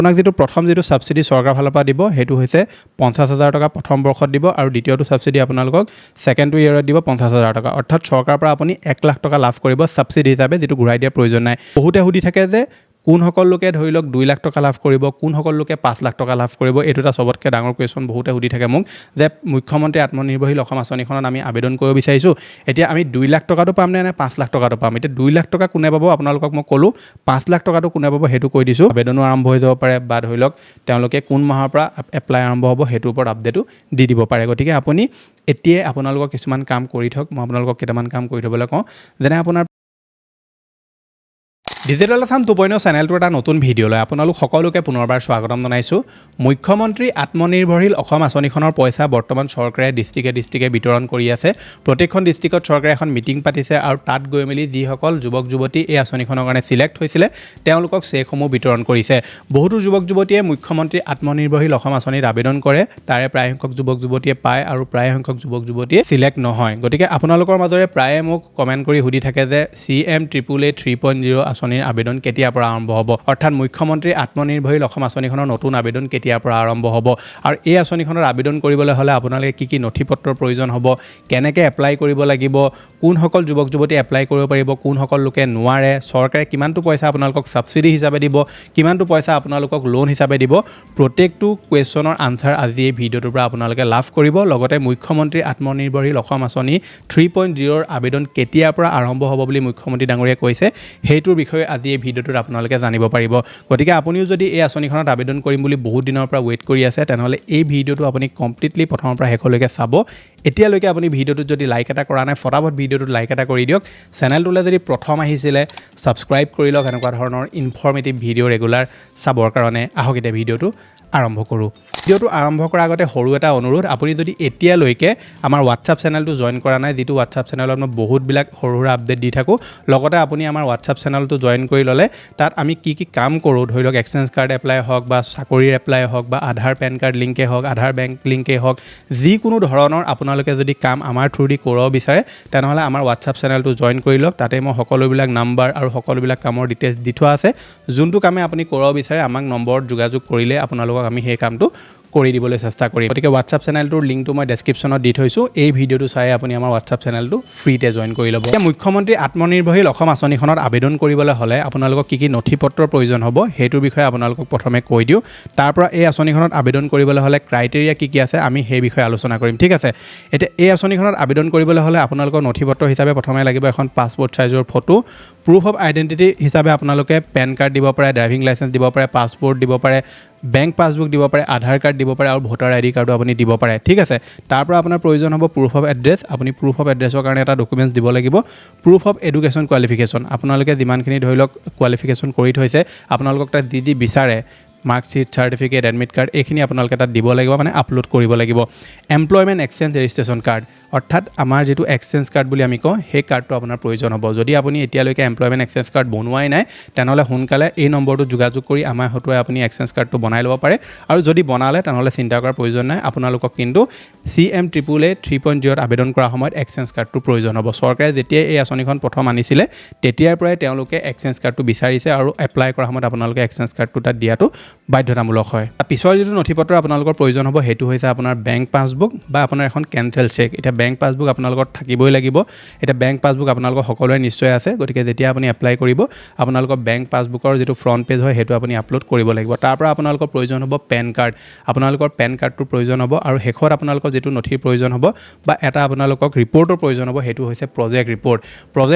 আপোনাক যেটো প্ৰথম যেটো সাবসিডি সৰকাৰ ফালৰ পৰা দিব হেতু হৈছে 50,000 টকা প্ৰথম বৰ্ষত দিব আৰু দ্বিতীয়টো সাবসিডি আপোনালোকক সেকেন্ড ইয়াৰত দিব 50,000 টকা অৰ্থাৎ সৰকাৰ পৰা আপুনি 1 লাখ টকা লাভ কৰিব সাবসিডি হিচাপে যেটো ঘূৰাই দিয়াৰ প্ৰয়োজন নাই বহুতে সুধি থাকে যে কোন সকল লোকে ধৰি লওক 2 লাখ টকা লাভ কৰিব কোন সকল লোকে 5 লাখ টকা লাভ কৰিব এটো এটা সবতকে ডাঙৰ কোৱেশ্চন বহুতে সুধি থাকে মোক যে মুখ্যমন্ত্ৰী আত্মনিৰ্ভৰশীল অসম আঁচনিখনত আমি আবেদন কৰিব বিচাৰিছো এতিয়া আমি 2 লাখ টকাটো পাম নে 5 লাখ টকাটো পাম এতিয়া 2 লাখ টকা কোনে পাব আপোনালোকক মই কলো 5 লাখ টকাটো কোনে পাব হেতু কৈ দিছো আবেদনো আৰম্ভ হৈ যাব পাৰে বা ধৰি লওক তেওঁলোকে কোন মাহৰ পৰা এপ্লাই আৰম্ভ হ'ব হেতুৰ ওপৰত আপডেটো দি দিব পাৰে গতিকে আপুনি এতিয়া আপোনালোকক কিছুমান কাম কৰি থক মই আপোনালোকক কেইটামান কাম কৰি থবলৈ কওঁ যেনে আপোনাৰ ডিজিটেল আসাম 2.0 চেনেলটো এটা নতুন ভিডিঅ লৈ আপোনালোক সকলোকে পুনৰবাৰ স্বাগতম জনাইছো মুখ্যমন্ত্ৰী আত্মনিৰ্ভৰশীল অসম আঁচনিখনৰ পইচা বৰ্তমান চৰকাৰে ডিস্ট্ৰিক্টে বিতৰণ কৰি আছে প্ৰত্যেকখন ডিস্ট্ৰিক্টত চৰকাৰে এখন মিটিং পাতিছে আৰু তাত গৈ মেলি যিসকল যুৱক যুৱতী এই আঁচনিখনৰ কাৰণে সিলেক্ট হৈছিলে তেওঁলোকক চেকসমূহ বিতৰণ কৰিছে বহুতো যুৱক যুৱতীয়ে মুখ্যমন্ত্ৰী আত্মনিৰ্ভৰশীল অসম আঁচনিত আবেদন কৰে তাৰে প্ৰায় সংখ্যক যুৱক যুৱতীয়ে পায় আৰু প্ৰায় সংখ্যক যুৱক যুৱতীয়ে সিলেক্ট নহয় গতিকে আপোনালোকৰ মাজৰে প্ৰায়ে মোক কমেন্ট কৰি সুধি থাকে যে CM888 3.0 আঁচনি আবেদন কেতিয়াৰ পৰা আৰম্ভ হ'ব অৰ্থাৎ মুখ্যমন্ত্ৰী আত্মনিৰ্ভৰশীল অসম আঁচনিখনৰ নতুন আবেদন কেতিয়াৰ পৰা আৰম্ভ হ'ব আৰু এই আঁচনিখনৰ আবেদন কৰিবলৈ হলে আপোনালোকে কি নথিপত্ৰৰ প্ৰয়োজন হ'ব কেনেকৈ এপ্লাই কৰিব লাগিব কোন সকল যুৱক যুৱতী এপ্লাই কৰিব পাৰিব কোন সকল লোকে নোৱাৰে চৰকাৰে কিমানটো পইচা আপোনালোকক সাবসিডি হিচাপে দিব কিমানটো পইচা আপোনালোকক লোন হিচাপে দিব প্ৰত্যেকটো কোৱেশ্চনৰ আনসাৰ আজি এই ভিডিঅ'টোৰ পৰা আপোনালোকে লাভ কৰিব লগতে মুখ্যমন্ত্ৰী আত্মনিৰ্ভৰশীল অসম আঁচনি 3.0 ৰ আবেদন কেতিয়াৰ পৰা আৰম্ভ হ'ব বুলি মুখ্যমন্ত্ৰী ডাঙৰীয়াই কৈছে হেইটোৰ বিষয়ে আজি এই ভিডিঅ'টোত আপোনালোকে জানিব পাৰিব গতিকে আপুনিও যদি এই আঁচনিখনত আবেদন কৰিম বুলি বহুত দিনৰ পৰা ওয়েট কৰি আছে তেনেহলে এই ভিডিঅ'টো আপুনি কমপ্লিটলি প্ৰথমৰ পৰা শেষলৈকে চাব এতিয়ালৈকে আপুনি ভিডিঅ'টোত যদি লাইক এটা কৰা নাই ফটাফট ভিডিঅ'টোত লাইক এটা কৰি দিয়ক চেনেলটোলৈ যদি প্ৰথম আহিছিলে সাবস্ক্ৰাইব কৰি লওক এনেকুৱা ধৰণৰ ইনফৰমেটিভ ভিডিঅ' ৰেগুলাৰ চাবৰ কাৰণে আহক এতিয়া ভিডিঅ'টো আৰম্ভ কৰোঁ ভিডিঅ'টো আৰম্ভ কৰাৰ আগতে সৰু এটা অনুৰোধ আপুনি যদি এতিয়ালৈকে আমাৰ WhatsApp চেনেলটো জয়েন কৰা নাই যেটো WhatsApp চেনেলত মই বহুত বিলাক সৰু আপডেট দি থাকো লগতে আপুনি আমাৰ WhatsApp চেনেলটো জয়েন কৰি ললে তাত আমি কি কাম কৰো ধৰি লওক এক্সচেঞ্জ কাৰ্ড এপ্লাই হওক বা চাকৰিৰ এপ্লাই হওক বা আধাৰ পেন কাৰ্ড লিংকে হওক আধাৰ বেংক লিংকে হওক যিকোনো ধৰণৰ আপোনালোকে যদি কাম আমাৰ থ্ৰুদি কৰিব বিচাৰে তেনেহলে আমাৰ WhatsApp চেনেলটো জয়েন কৰি লওক তাতে মই সকলোবিলাক নাম্বাৰ আৰু সকলোবিলাক কামৰ ডিটেইলছ দি থোৱা আছে যোনটো কামে আপুনি কৰিব বিচাৰে আমাক নম্বৰত যোগাযোগ কৰিলে আপোনালোকক আমি সেই কামটো কৰি দিবলৈ চেষ্টা কৰিম গতিকে WhatsApp চেনেলটোৰ লিংকটো মই ডেসক্ৰিপচনত দি থৈছো এই ভিডিঅ'টো চাই আপুনি আমাৰ WhatsApp চেনেলটো ফ্ৰীতে জয়েন কৰি ল'ব এতিয়া মুখ্যমন্ত্ৰী আত্মনিৰ্ভৰশীল অসম আঁচনিখনত আবেদন কৰিবলৈ হলে আপোনালোকক কি নথিপত্ৰৰ প্ৰয়োজন হ'ব হেতুৰ বিষয়ে আপোনালোকক প্ৰথমে কৈ দিও তাৰ পৰা এই আঁচনিখনত আবেদন কৰিবলৈ হলে ক্ৰাইটেৰিয়া কি আছে আমি সেই বিষয়ে আলোচনা কৰিম ঠিক আছে এতিয়া এই আঁচনিখনত আবেদন কৰিবলৈ হলে আপোনালোকৰ নথিপত্ৰ হিচাপে প্ৰথমে লাগিব এখন পাছপোৰ্ট সাইজৰ ফটো প্ৰুফ অফ আইডেন্টিটি হিচাপে আপোনালোকে পেন কাৰ্ড দিব পাৰে ড্ৰাইভিং লাইসেন্স দিব পাৰে পাছপোৰ্ট দিব পাৰে বেংক পাছবুক দিব পাৰে আধাৰ কাৰ্ড দিব পাৰে আৰু ভোটাৰ আইডি কাৰ্ডো আপুনি দিব পাৰে ঠিক আছে তাৰ পৰা আপোনাৰ প্ৰয়োজন হ'ব প্ৰুফ অফ এড্ৰেছ আপুনি প্ৰুফ অফ এড্ৰেছৰ কাৰণে এটা ডকুমেন্টছ দিব লাগিব প্ৰুফ অফ এডুকেশ্যন কোৱালিফিকেশ্যন আপোনালোকে যিমানখিনি ধৰি লওক কোৱালিফিকেশ্যন কৰি থৈছে আপোনালোকক তাত যি বিচাৰে মাৰ্কশ্বিট চাৰ্টিফিকেট এডমিট কাৰ্ড এইখিনি আপোনালোকে তাত দিব লাগিব মানে আপলোড কৰিব লাগিব এমপ্লয়মেণ্ট এক্সচেঞ্জ ৰেজিষ্ট্ৰেশ্যন কাৰ্ড অৰ্থাৎ আমাৰ যেটো এক্সচেঞ্জ কাৰ্ড বুলি আমি কওঁ সেই কাৰ্ডটো আপোনাৰ প্ৰয়োজন হ'ব যদি আপুনি এতিয়ালৈকে এমপ্লয়মেণ্ট এক্সচেঞ্জ কাৰ্ড বনোৱাই নাই তেনেহলে সোনকালে এই নম্বৰটো যোগাযোগ কৰি আমাৰ হতুৱাই আপুনি এক্সচেঞ্জ কাৰ্ডটো বনাই ল'ব পাৰে আৰু যদি বনালে তেনেহলে চিন্তা কৰাৰ প্ৰয়োজন নাই আপোনালোকক কিন্তু CM888 3.0 ত আবেদন কৰাৰ সময়ত এক্সচেঞ্জ কাৰ্ডটো প্ৰয়োজন হ'ব চৰকাৰে যেতিয়া এই আঁচনিখন প্ৰথম আনিছিলে তেতিয়াৰ পৰাই তেওঁলোকে এক্সচেঞ্জ কাৰ্ডটো বিচাৰিছে আৰু এপ্লাই কৰাৰ সময়ত আপোনালোকে এক্সচেঞ্জ কাৰ্ডটো তাত দিয়াটো বাধ্যতামূলক হয় পিছৰ যেটো নথিপত্ৰ আপোনালোকৰ প্ৰয়োজন হ'ব হেতু হৈছে আপোনাৰ বেংক পাছবুক বা আপোনাৰ এখন কেনসেল চেক এটা বেংক পাছবুক আপোনালোকৰ থাকিবই লাগিব এটা বেংক পাছবুক আপোনালোকৰ সকলোৰে নিশ্চয় আছে গতিকে যেতিয়া আপুনি এপ্লাই কৰিব আপোনালোকৰ বেংক পাছবুকৰ যেটো ফ্ৰন্ট পেজ হয় হেতু আপুনি আপলোড কৰিব লাগিব তাৰ পৰা আপোনালোকৰ প্ৰয়োজন হ'ব পেন কাৰ্ড আপোনালোকৰ পেন কাৰ্ডটো প্ৰয়োজন হ'ব আৰু শেষত আপোনালোকৰ যেটো নথিৰ প্ৰয়োজন হ'ব বা এটা আপোনালোকক ৰিপৰ্টৰ প্ৰয়োজন হ'ব হেতু হৈছে প্ৰজেক্ট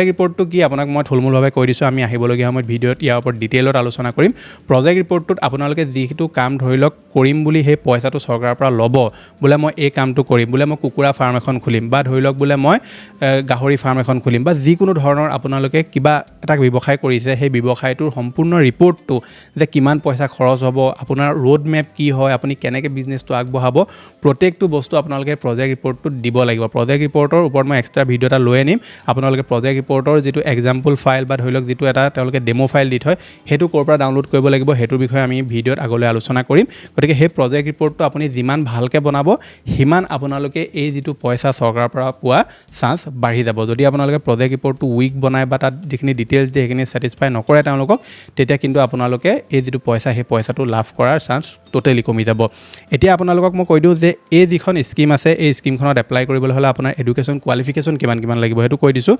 ৰিপৰ্টটো কি আপোনাক মই থুলমূলভাৱে কৈ দিছো আমি আহিবলগীয়া সময়ত ভিডিঅ'ত ইয়াৰ ওপৰত ডিটেইলত আলোচনা কৰিম প্ৰজেক্ট ৰিপৰ্টটোত আপোনালোকে যিটো কাম ধৰি লওক কৰিম বুলি সেই পইচাটো চৰকাৰৰ পৰা ল'ব বোলে মই এই কামটো কৰিম বোলে মই কুকুৰা ফাৰ্ম এখন খুলিম বা ধৰি লওক বোলে মই গাহৰি ফাৰ্ম এখন খুলিম বা যিকোনো ধৰণৰ আপোনালোকে কিবা এটা ব্যৱসায় কৰিছে সেই ব্যৱসায়টোৰ সম্পূৰ্ণ ৰিপৰ্টটো যে কিমান পইচা খৰচ হ'ব আপোনাৰ ৰোড মেপ কি হয় আপুনি কেনেকৈ বিজনেছটো আগবঢ়াব প্ৰত্যেকটো বস্তু আপোনালোকে প্ৰজেক্ট ৰিপৰ্টটোত দিব লাগিব প্ৰজেক্ট ৰিপৰ্টৰ ওপৰত মই এক্সট্ৰা ভিডিঅ' এটা লৈ আনিম আপোনালোকে প্ৰজেক্ট ৰিপৰ্টৰ যেটো এক্সাম্পল ফাইল বা ধৰি লওক যেটো এটা তেওঁলোকে ডেমো ফাইল দি থয় হেতু ক'ৰ পৰা ডাউনলোড কৰিব লাগিব হেতুৰ বিষয়ে আমি ভিডিঅ'ত আগলৈ আলোচনা কৰিম গতিকে সেই প্ৰজেক্ট ৰিপৰ্টটো আপুনি যিমান ভালকৈ বনাব সিমান আপোনালোকে এই যিটো পইচা চৰকাৰৰ পৰা পোৱা চান্স বাঢ়ি যাব যদি আপোনালোকে প্ৰজেক্ট ৰিপৰ্টটো উইক বনায় বা তাত যিখিনি ডিটেইলছ দিয়ে সেইখিনি ছেটিছফাই নকৰে তেওঁলোকক তেতিয়া কিন্তু আপোনালোকে এই যিটো পইচা সেই পইচাটো লাভ কৰাৰ চান্স টোটেলি কমি যাব এতিয়া আপোনালোকক মই কৈ দিওঁ যে এই যিখন স্কিম আছে এই স্কিমখনত এপ্লাই কৰিবলৈ হ'লে আপোনাৰ এডুকেশ্যন কোৱালিফিকেশ্যন কিমান লাগিব সেইটো কৈ দিছোঁ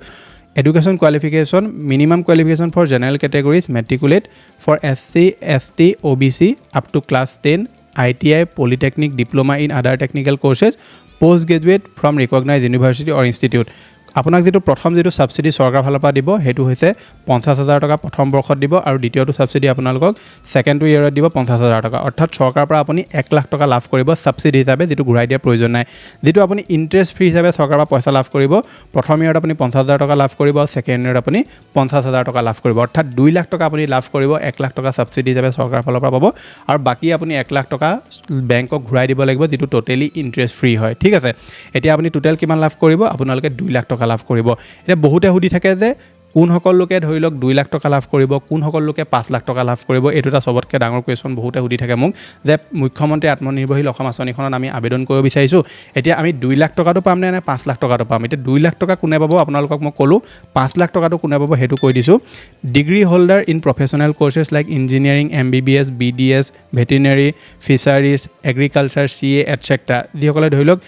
Education qualification, minimum qualification for general categories, matriculate for SC, ST, OBC up to class 10, ITI, Polytechnic, Diploma in other technical courses, postgraduate from recognized university or institute. আপোনাক যেটো প্ৰথম যেটো সাবসিডি সৰকাৰ ফালৰ পৰা দিব হেতু হৈছে 50000 টকা প্ৰথম বৰ্ষত দিব আৰু দ্বিতীয়টো সাবসিডি আপোনালোকক সেকেন্ড ইয়াৰত দিব 50000 টকা অৰ্থাৎ সৰকাৰৰ পৰা আপুনি 1 লাখ টকা লাভ কৰিব সাবসিডি হিচাপে যেটো ঘূৰাই দিয়া প্ৰয়োজন নাই যেটো আপুনি ইন্টাৰেষ্ট ফ্ৰী হিচাপে সৰকাৰৰ পৰা পইচা লাভ কৰিব প্ৰথম ইয়াৰত আপুনি 50000 টকা লাভ কৰিব আৰু সেকেন্ড ইয়াৰত আপুনি 50000 টকা লাভ কৰিব অৰ্থাৎ 2 লাখ টকা আপুনি লাভ কৰিব 1 লাখ টকা সাবসিডি হিচাপে সৰকাৰৰ ফালৰ পৰা পাব আৰু বাকি আপুনি 1 লাখ টকা বেংকক ঘূৰাই দিব লাগিব যেটো টোটালি ইন্টাৰেষ্ট ফ্ৰী হয় ঠিক আছে এতিয়া আপুনি টোটাল কিমান লাভ কৰিব আপোনালোকে 2 লাখ টকা লাভ কৰিব এটা বহুতে হুদি থাকে যে কোন সকল লোকে ধৰি লওক 2 লাখ টকা লাভ কৰিব কোন সকল লোকে 5 লাখ টকা লাভ কৰিব এটোটা সবতকে ডাঙৰ কোৱেশ্চন বহুতে হুদি থাকে মোক যে মুখ্যমন্ত্ৰী আত্মনিৰ্ভৰশীল অসম আঁচনিখনত আমি আবেদন কৰিব বিচাৰিছো এতিয়া আমি 2 লাখ টকাটো পাম নে 5 লাখ টকাটো পাম এতিয়া 2 লাখ টকা কোনে পাব আপোনালোকক মই কলো 5 লাখ টকাটো কোনে পাব হেতু কৈ দিছো degree holder in professional courses like engineering MBBS BDS veterinary fisheries agriculture CA etcetera যিসকলে ধৰি লওক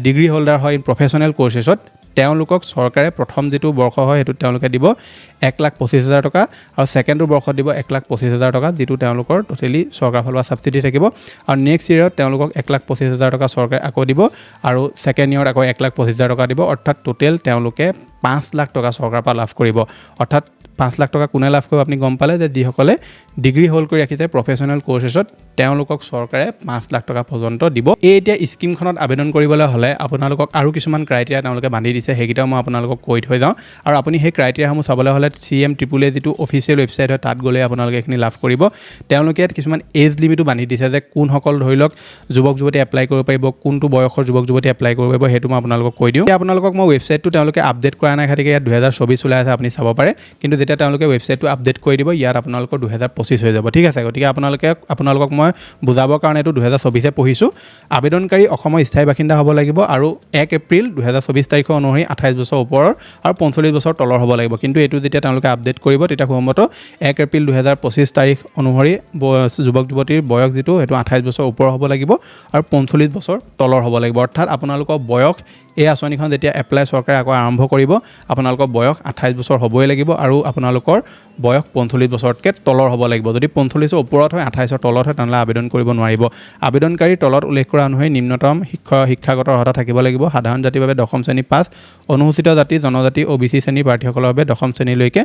ডিগ্ৰী হোল্ডাৰ হয় ইন প্ৰফেশনাল কোৰ্ছেছত তেওঁলোকক চৰকাৰে প্ৰথম যেটো বৰ্ষ হয় হেতু তেওঁলোকে দিব 1,25,000 টকা আৰু সেকেন্ডৰ বৰ্ষত দিব 1,25,000 টকা যেটো তেওঁলোকৰ টোটালি চৰকাৰৰ ফালৰ পৰা সাবসিডি থাকিব আৰু নেক্সট ইয়াৰত তেওঁলোকক 1,25,000 টকা চৰকাৰে আকৌ দিব আৰু সেকেন্ড ইয়াৰত আকৌ 1,25,000 টকা দিব অৰ্থাৎ টোটাল তেওঁলোকে 5 লাখ টকা চৰকাৰৰ পৰা লাভ কৰিব অৰ্থাৎ 5 লাখ টকা কোনে লাভ কৰিব আপুনি গম পালে যে যিসকলে ডিগ্ৰী হোল্ড কৰি ৰাখিছে প্ৰফেশনাল কোৰ্ছেছত তেওঁলোকক চৰকাৰে 5 লাখ টকা পৰ্যন্ত দিব এই এতিয়া স্কিমখনত আবেদন কৰিবলৈ হলে আপোনালোকক আৰু কিছুমান ক্ৰাইটেৰিয়া তেওঁলোকে বান্ধি দিছে হেগিটা মই আপোনালোকক কৈ থৈ যাওঁ আৰু আপুনি সেই ক্ৰাইটেৰিয়াসমূহ চাবলৈ হলে CMAAA যেটো অফিচিয়েল ওয়েবসাইট হয় তাত গলে আপোনালোকে এখিনি লাভ কৰিব তেওঁলোকে কিছুমান এজ লিমিটো বান্ধি দিছে যে কোন সকল ধৰি লওক যুৱক যুৱতী এপ্লাই কৰিব পাৰিব কোনটো বয়সৰ যুৱক যুৱতী এপ্লাই কৰিব পাৰিব হেতু মই আপোনালোকক কৈ দিওঁ আপোনালোকক মই ওয়েবসাইটটো তেওঁলোকে আপডেট কৰা নাই খাতিকে ইয়াত 2024 ওলাই আছে আপুনি চাব পাৰে কিন্তু যেতিয়া তেওঁলোকে ওয়েবসাইটটো আপডেট কৰি দিব ইয়াত আপোনালোকৰ 2025 হৈ যাব ঠিক আছে গতিকে আপোনালোকক মই বুজাবৰ কাৰণে এটো 2024 পঢ়িছো আবেদনকাৰী অসমৰ স্থায়ী বাসিন্দা হ'ব লাগিব আৰু 1 এপ্ৰিল 2024 তাৰিখ অনুসৰি 28 বছৰ ওপৰৰ আৰু 45 বছৰ তলৰ হ'ব লাগিব কিন্তু এটো যেতিয়া তেওঁলোকে আপডেট কৰিব তেতিয়া সম্ভৱত 1 এপ্ৰিল 2025 তাৰিখ অনুসৰি যুৱক যুৱতীৰ বয়স যেটো এটো 28 বছৰ ওপৰ হ'ব লাগিব আৰু 45 বছৰ তলৰ হ'ব লাগিব অৰ্থাৎ আপোনালোকৰ বয়স এই আঁচনিখন যেতিয়া এপ্লাই চৰকাৰে আকৌ আৰম্ভ কৰিব আপোনালোকৰ বয়স 28 বছৰ হ'বই লাগিব আৰু আপোনালোকৰ বয়স 45 বছৰতকৈ তলৰ হ'ব লাগিব যদি 45 ৰ ওপৰত হয় 28 ৰ তলত হয় তেনলে আবেদন কৰিব নোৱাৰিব আবেদনকাৰীৰ তলত উল্লেখ কৰা অনুসৰি নিম্নতম শিক্ষাগত অৰ্হতা থাকিব লাগিব সাধাৰণ জাতিৰ বাবে দশম শ্ৰেণী পাছ অনুসূচিত জাতি জনজাতি OBC শ্ৰেণীৰ প্ৰাৰ্থীসকলৰ বাবে দশম শ্ৰেণীলৈকে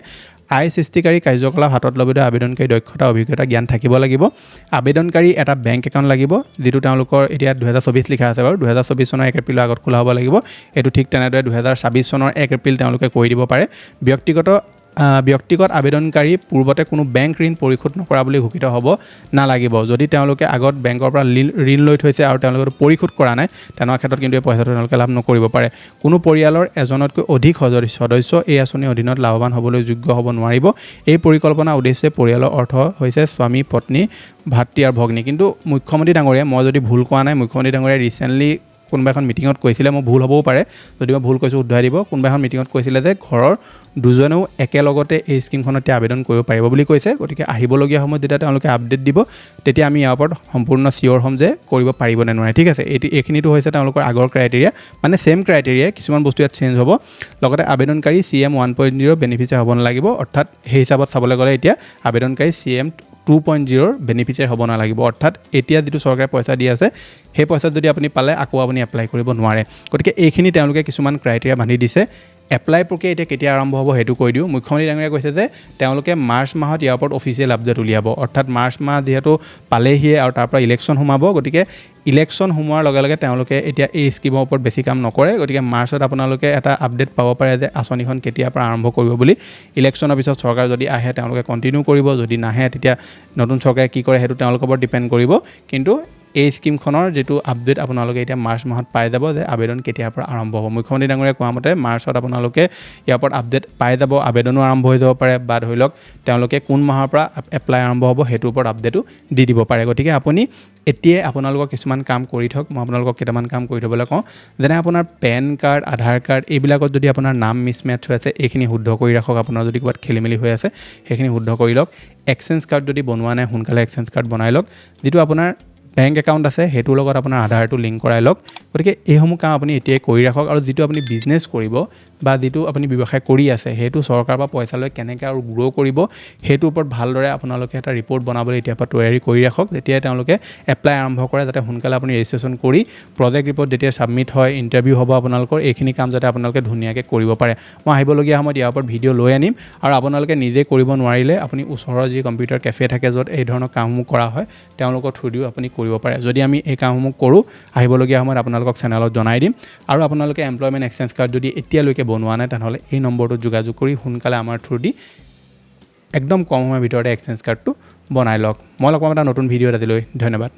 আই সৃষ্টিকাৰী কাৰ্যকলাপ হাতত ল'বলৈ আবেদনকাৰী দক্ষতা অভিজ্ঞতা জ্ঞান থাকিব লাগিব আবেদনকাৰী এটা বেংক একাউণ্ট লাগিব যেটো তেওঁলোকৰ এতিয়া 2024 লিখা আছে বাৰু 2024 চনৰ 1 এপ্ৰিলৰ আগত খোলা হ'ব লাগিব এটো ঠিক তেনেদৰে 2026 চনৰ 1 এপ্ৰিল তেওঁলোকে কৈ দিব পাৰে ব্যক্তিগত আবেদনকাৰী পূৰ্বতে কোনো বেংক ঋণ পৰিশোধ নকৰা বুলি ঘোষিত হ'ব নালাগিব যদি তেওঁলোকে আগত বেংকৰ পৰা ঋণ লৈ থৈছে আৰু তেওঁলোকে পৰিশোধ কৰা নাই তেনৰ ক্ষেত্ৰত কিন্তু এই পইচাটো তেওঁলোকে লাভ নকৰিব পাৰে কোনো পৰিয়ালৰ এজনতকৈ অধিক সদস্য এই আঁচনিৰ অধীনত লাভৱান হ'বলৈ যোগ্য হ'ব নোৱাৰিব এই পৰিকল্পনা উদ্দেশ্যে পৰিয়ালৰ অৰ্থ হৈছে স্বামী পত্নী ভাতৃ আৰু ভগ্নী কিন্তু মুখ্যমন্ত্ৰী ডাঙৰীয়া মই যদি ভুল কোৱা নাই মুখ্যমন্ত্ৰী ডাঙৰীয়া ৰিসেন্টলি কোনবা এখন মিটিঙত কৈছিলে মই ভুল হ'বও পাৰে যদি মই ভুল কৈছো উদ্ধাৰ দিব কোনবা এখন মিটিঙত কৈছিলে যে ঘৰৰ দুজনেও একেলগতে এই স্কিমখনতে আবেদন কৰিব পাৰিব বুলি কৈছে গতিকে আহিবলগীয়া সময়ত যেতিয়া তেওঁলোকে আপডেট দিব তেতিয়া আমি ইয়াৰ ওপৰত সম্পূৰ্ণ চিয়ৰ হ'ম যে কৰিব পাৰিব নে নোৱাৰে ঠিক আছে এইখিনিটো হৈছে তেওঁলোকৰ আগৰ ক্ৰাইটেৰিয়া মানে সেম ক্ৰাইটেৰিয়া কিছুমান বস্তু ইয়াত চেঞ্জ হ'ব লগতে আবেদনকাৰী CM 1.0 বেনিফিচিয়াৰি হ'ব নালাগিব অৰ্থাৎ সেই হিচাপত চাবলৈ গ'লে এতিয়া আবেদনকাৰী CM 2.0 বেনিফিচিয়াৰি হ'ব নালাগিব অৰ্থাৎ এতিয়া যেটো চৰকাৰে পইচা দি আছে সেই পইচা যদি আপুনি পালে আকৌ আপুনি এপ্লাই কৰিব নোৱাৰে গতিকে এইখিনি তেওঁলোকে কিছুমান ক্ৰাইটেৰিয়া বান্ধি দিছে এপ্লাই প্ৰক্ৰিয়া এতিয়া কেতিয়া আৰম্ভ হ'ব হেতু কৈ দিও মুখ্যমন্ত্ৰী ডাঙৰীয়া কৈছে যে তেওঁলোকে মাৰ্চ মাহত ইয়াৰ ওপৰত অফিচিয়েল আপডেট উলিয়াব অৰ্থাৎ মাৰ্চ মাহ যেহেতু পালেহিয়ে আৰু তাৰ পৰা ইলেকশ্যন সোমাব গতিকে ইলেকশ্যন সোমোৱাৰ লগে লগে তেওঁলোকে এতিয়া এই স্কিমৰ ওপৰত বেছি কাম নকৰে গতিকে মাৰ্চত আপোনালোকে এটা আপডেট পাব পাৰে যে আঁচনিখন কেতিয়াৰ পৰা আৰম্ভ কৰিব বুলি ইলেকশ্যনৰ পিছত চৰকাৰ যদি আহে তেওঁলোকে কন্টিনিউ কৰিব যদি নাহে তেতিয়া নতুন চৰকাৰে কি কৰে হেতু তেওঁলোকৰ ওপৰত ডিপেন্ড কৰিব কিন্তু এই স্কিমখনৰ যেটো আপডেট আপোনালোকে এতিয়া মাৰ্চ মাহত পাই যাব যে আবেদন কেতিয়াৰ পৰা আৰম্ভ হ'ব মুখ্যমন্ত্ৰী ডাঙৰীয়াই কোৱা মতে মাৰ্চত আপোনালোকে ইয়াৰ ওপৰত আপডেট পাই যাব আবেদনো আৰম্ভ হৈ যাব পাৰে বা ধৰি লওক তেওঁলোকে কোন মাহৰ পৰা এপ্লাই আৰম্ভ হ'ব হেতুৰ ওপৰত আপডেটো দি দিব পাৰে গতিকে আপুনি এতিয়াই আপোনালোকৰ কিছুমান কাম কৰি থওক মই আপোনালোকক কেইটামান কাম কৰি থবলৈ কওঁ যেনে আপোনাৰ পেন কাৰ্ড আধাৰ কাৰ্ড এইবিলাকত যদি আপোনাৰ নাম মিছমেটচ হৈ আছে এইখিনি শুদ্ধ কৰি ৰাখক আপোনাৰ যদি কিবাত খেলিমেলি হৈ আছে সেইখিনি শুদ্ধ কৰি লওক এক্সচেঞ্জ কাৰ্ড যদি বনোৱা নাই সোনকালে এক্সচেঞ্জ কাৰ্ড বনাই লওক যেটো আপোনাৰ বেংক একাউণ্ট আছে হেতুৰ লগত আপোনাৰ আধাৰটো লিংক কৰাই লওক গতিকে এইসমূহ কাম আপুনি এতিয়াই কৰি ৰাখক আৰু যেটো আপুনি বিজনেছ কৰিব বা যেটো আপুনি ব্যৱসায় কৰি আছে হেতু চৰকাৰৰ পৰা পইচা লৈ কেনেকৈ আৰু গ্ৰো কৰিব হেতুৰ ওপৰত ভালদৰে আপোনালোকে এটা ৰিপৰ্ট বনাবলৈ এতিয়াৰ পৰা তৈয়াৰী কৰি ৰাখক যেতিয়া তেওঁলোকে এপ্লাই আৰম্ভ কৰে যাতে সোনকালে আপুনি ৰেজিষ্ট্ৰেশ্যন কৰি প্ৰজেক্ট ৰিপৰ্ট যেতিয়া সাবমিট হয় ইণ্টাৰভিউ হ'ব আপোনালোকৰ এইখিনি কাম যাতে আপোনালোকে ধুনীয়াকৈ কৰিব পাৰে মই আহিবলগীয়া সময়ত ইয়াৰ ওপৰত ভিডিঅ' লৈ আনিম আৰু আপোনালোকে নিজে কৰিব নোৱাৰিলে আপুনি ওচৰৰ যি কম্পিউটাৰ কেফে থাকে য'ত এই ধৰণৰ কামসমূহ কৰা হয় তেওঁলোকৰ থ্ৰুদিও আপুনি কৰিব পাৰে যদি আমি এই কামসমূহ কৰোঁ আহিবলগীয়া সময়ত আপোনালোকক চেনেলত জনাই দিম আৰু আপোনালোকে এমপ্লয়মেণ্ট এক্সচেঞ্জ কাৰ্ড যদি এতিয়ালৈকে বনোৱা নাই তেনেহ'লে এই নম্বৰটোত যোগাযোগ কৰি সোনকালে আমাৰ থ্ৰুদি একদম কম সময়ৰ ভিতৰতে এক্সচেঞ্জ কাৰ্ডটো বনাই লওক মই লগ পাম এটা নতুন ভিডিঅ'ত আজিলৈ ধন্যবাদ